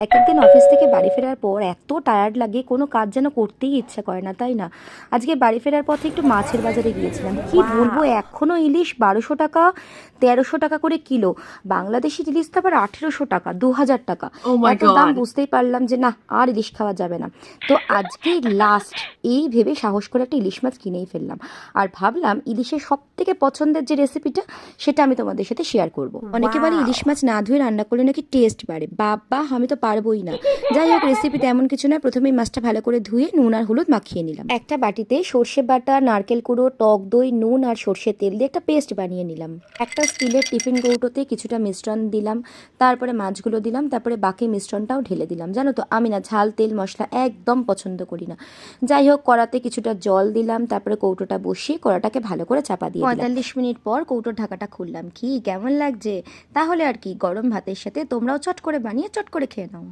একদিন অফিস থেকে বাড়ি ফেরার পর এত টায়ার্ড লাগে, কোনো কাজ যেন করতেই ইচ্ছা করে না, তাই না? আজকে বাড়ি ফেরার পথে একটু মাছের বাজারে গিয়েছিলাম। কি বলবো, ওয়াও! এখনও ইলিশ 1200 টাকা, 1300 টাকা করে কিলো। বাংলাদেশি ইলিশ তো আবার 1800 টাকা, 2000 টাকা। Oh my এত দাম God! বুঝতেই পারলাম যে না, আর ইলিশ খাওয়া যাবে না। তো আজকেই লাস্ট, এই ভেবে সাহস করে একটা ইলিশ মাছ কিনেই ফেললাম। আর ভাবলাম ইলিশের সব থেকে পছন্দের যে রেসিপিটা, সেটা আমি তোমাদের সাথে শেয়ার করব। অনেকে বলে ইলিশ ওয়াও! মাছ না ধুয়ে রান্না করলে নাকি টেস্ট বাড়ে। বাবা, আমি তো পারবোই না। যাই হোক, রেসিপি তেমন কিছু না। প্রথমেই মাছটা ভালো করে ধুয়ে নুন আর হলুদ মাখিয়ে নিলাম। একটা বাটিতে সর্ষে বাটা, নারকেল কুড়ো, টক দই, নুন আর সর্ষের তেল দিয়ে একটা পেস্ট বানিয়ে নিলাম। একটা স্টিলের টিফিন কৌটোতে কিছুটা মিশ্রণ দিলাম, তারপরে মাছগুলো দিলাম, তারপরে বাকি মিশ্রণটাও ঢেলে দিলাম। জানো তো, আমি না ঝাল, তেল, মশলা একদম পছন্দ করি না। যাই হোক, কড়াতে কিছুটা জল দিলাম, তারপরে কৌটোটা বসিয়ে কড়াটাকে ভালো করে চাপা দিয়ে 45 মিনিট পর কৌটোর ঢাকাটা খুললাম। কি কেমন লাগছে? তাহলে আর কি, গরম ভাতের সাথে তোমরাও চট করে বানিয়ে চট করে খেয়ে নাও।